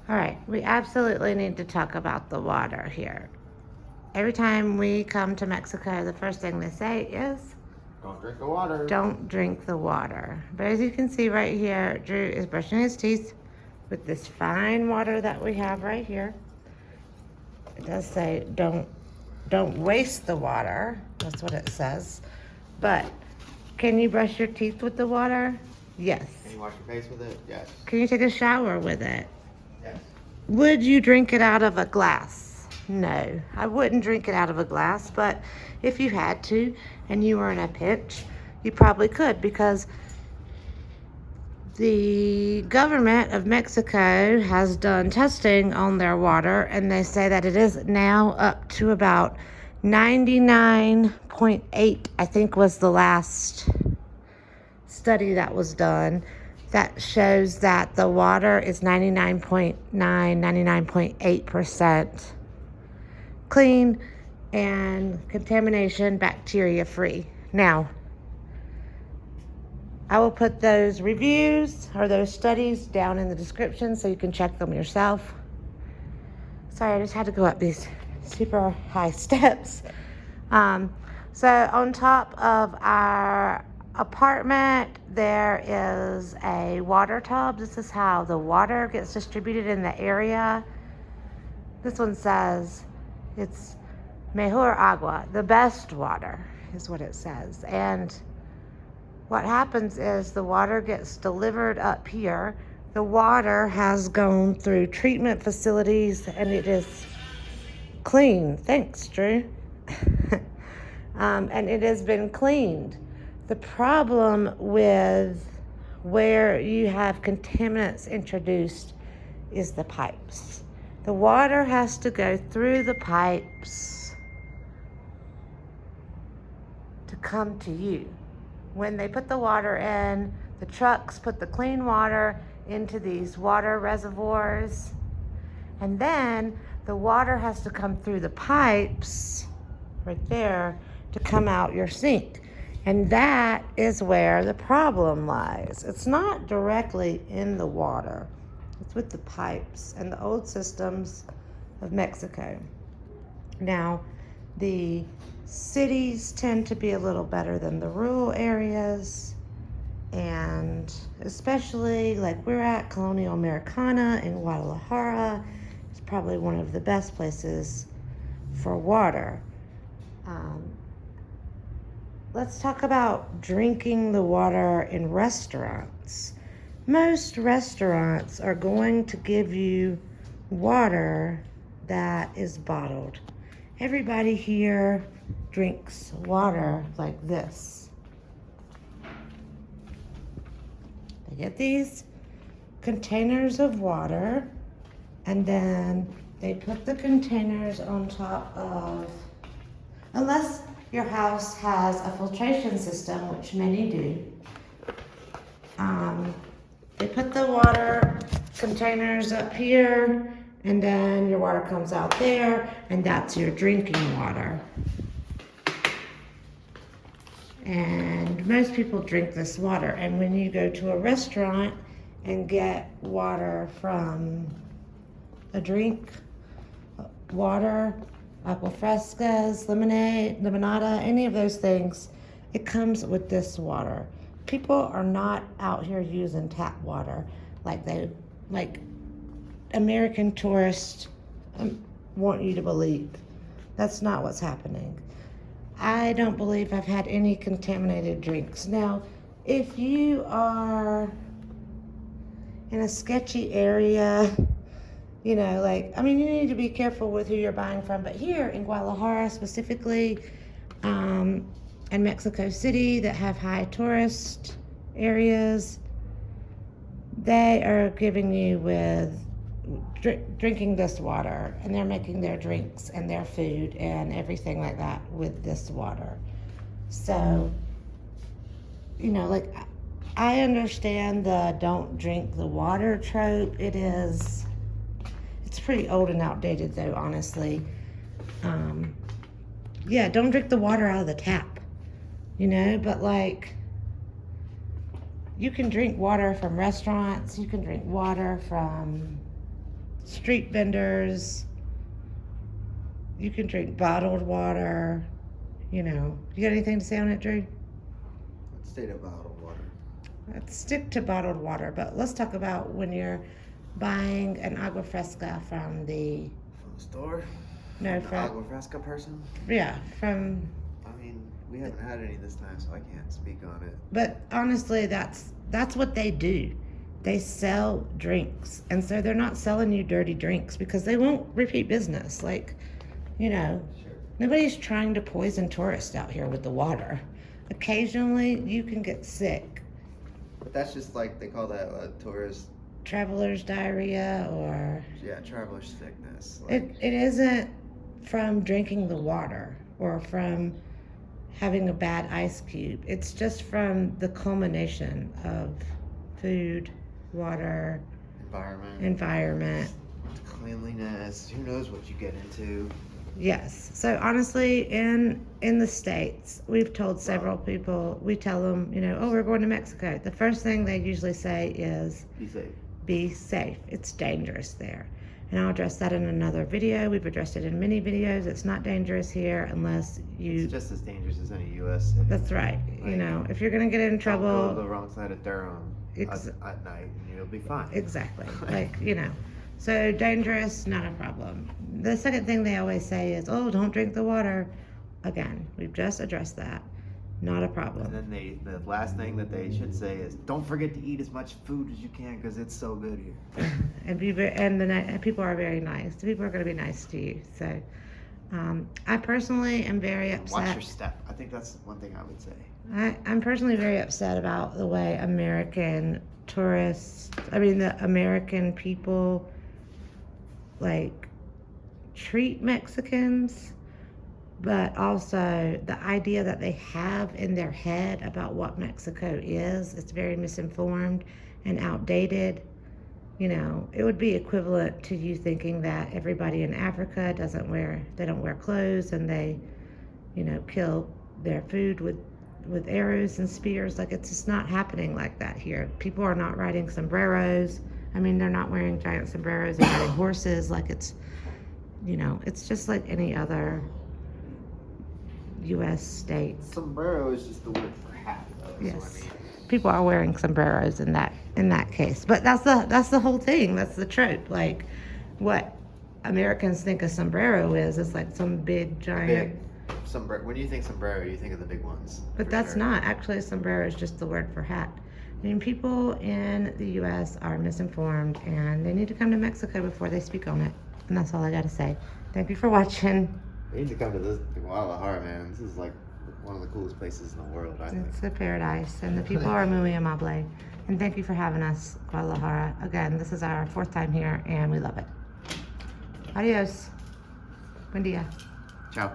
All right, we absolutely need to talk about the water here. Every time we come to Mexico, the first thing they say is, Don't drink the water. don't drink the water. But as you can see right here, Drew is brushing his teeth with this fine water that we have right here. It does say don't waste the water. That's what it says. But can you brush your teeth with the water? Yes. Can you wash your face with it? Yes. Can you take a shower with it? Yes. Would you drink it out of a glass? No, I wouldn't drink it out of a glass, but if you had to and you were in a pinch, you probably could, because the government of Mexico has done testing on their water, and they say that it is now up to about 99.8, I think was the last study that was done, that shows that the water is 99.8% clean and contamination bacteria free. Now, I will put those reviews or those studies down in the description so you can check them yourself. Sorry, I just had to go up these super high steps. So on top of our apartment, there is a water tub. This is how the water gets distributed in the area. This one says it's mejor agua, the best water is what it says. And what happens is the water gets delivered up here. The water has gone through treatment facilities and it is clean. Thanks, Drew. And it has been cleaned. The problem with where you have contaminants introduced is the pipes. The water has to go through the pipes to come to you. When they put the water in, the trucks put the clean water into these water reservoirs, and then the water has to come through the pipes right there to come out your sink. And that is where the problem lies. It's not directly in the water. It's with the pipes and the old systems of Mexico. Now, the cities tend to be a little better than the rural areas, and especially like we're at Colonial Americana in Guadalajara, it's probably one of the best places for water. Let's talk about drinking the water in restaurants. Most restaurants are going to give you water that is bottled. Everybody here drinks water like this. They get these containers of water, and then they put the containers on top of, unless your house has a filtration system, which many do, they put the water containers up here, and then your water comes out there, and that's your drinking water. And most people drink this water. And when you go to a restaurant and get water from a drink, water, aqua frescas, lemonade, limonada, any of those things, it comes with this water. People are not out here using tap water like American tourists want you to believe. That's not what's happening. I don't believe I've had any contaminated drinks. Now, if you are in a sketchy area, you need to be careful with who you're buying from. But here in Guadalajara specifically, and Mexico City that have high tourist areas, they are giving you with drinking this water, and they're making their drinks and their food and everything like that with this water. So, I understand the don't drink the water trope. It's pretty old and outdated though, honestly. Don't drink the water out of the tap, but you can drink water from restaurants, you can drink water from street vendors. You can drink bottled water. You know, you got anything to say on it, Drew? Let's stay to bottled water. Let's stick to bottled water, but let's talk about when you're buying an agua fresca from the From the store? no The from agua fresca person? yeah from. I mean, we haven't had any this time, so I can't speak on it. But honestly, that's what they do. They sell drinks, and so they're not selling you dirty drinks because they won't repeat business. Like, you know, Sure. nobody's trying to poison tourists out here with the water. Occasionally, you can get sick. But that's just like, they call that tourist, Traveler's diarrhea, or yeah, traveler's sickness. it isn't from drinking the water or from having a bad ice cube. It's just from the culmination of food, water, environment. Cleanliness. Who knows what you get into? Yes. So honestly, in the States, we've told several people, we tell them, you know, oh, we're going to Mexico. The first thing they usually say is, Be safe. be safe. It's dangerous there. And I'll address that in another video. We've addressed it in many videos. It's not dangerous here unless you... It's just as dangerous as any U.S. city. That's right. You know, if you're going to get in trouble... Don't go to the wrong side of Durham at night and you'll be fine. Exactly. Like, you know. So dangerous, not a problem. The second thing they always say is, oh, don't drink the water. Again, we've just addressed that. Not a problem. And then the last thing that they should say is, don't forget to eat as much food as you can because it's so good here. And people are very nice. People are going to be nice to you. So I personally am very upset. Watch your step. I think that's one thing I would say. I'm personally very upset about the way American the American people, like, treat Mexicans, but also the idea that they have in their head about what Mexico is. It's very misinformed and outdated. You know, it would be equivalent to you thinking that everybody in Africa don't wear clothes, and they, you know, kill their food with arrows and spears. Like, it's just not happening like that here. People are not riding sombreros. I mean, they're not wearing giant sombreros and riding horses. Like, it's, you know, it's just like any other U.S. state. Sombrero is just the word for hat, though. Yes. So, I mean, people are wearing sombreros in that case. But that's the whole thing. That's the trope. Like, what Americans think a sombrero is like some big giant. Sombrero. When you think sombrero, you think of the big ones. But that's not actually. Sombrero is just the word for hat. I mean, people in the U.S. are misinformed, and they need to come to Mexico before they speak on it. And that's all I got to say. Thank you for watching. We need to come to this Guadalajara, man. This is like one of the coolest places in the world, I think. It's a paradise, and the people are muy amable. And thank you for having us, Guadalajara. Again, this is our 4th time here, and we love it. Adios. Buen dia. Ciao.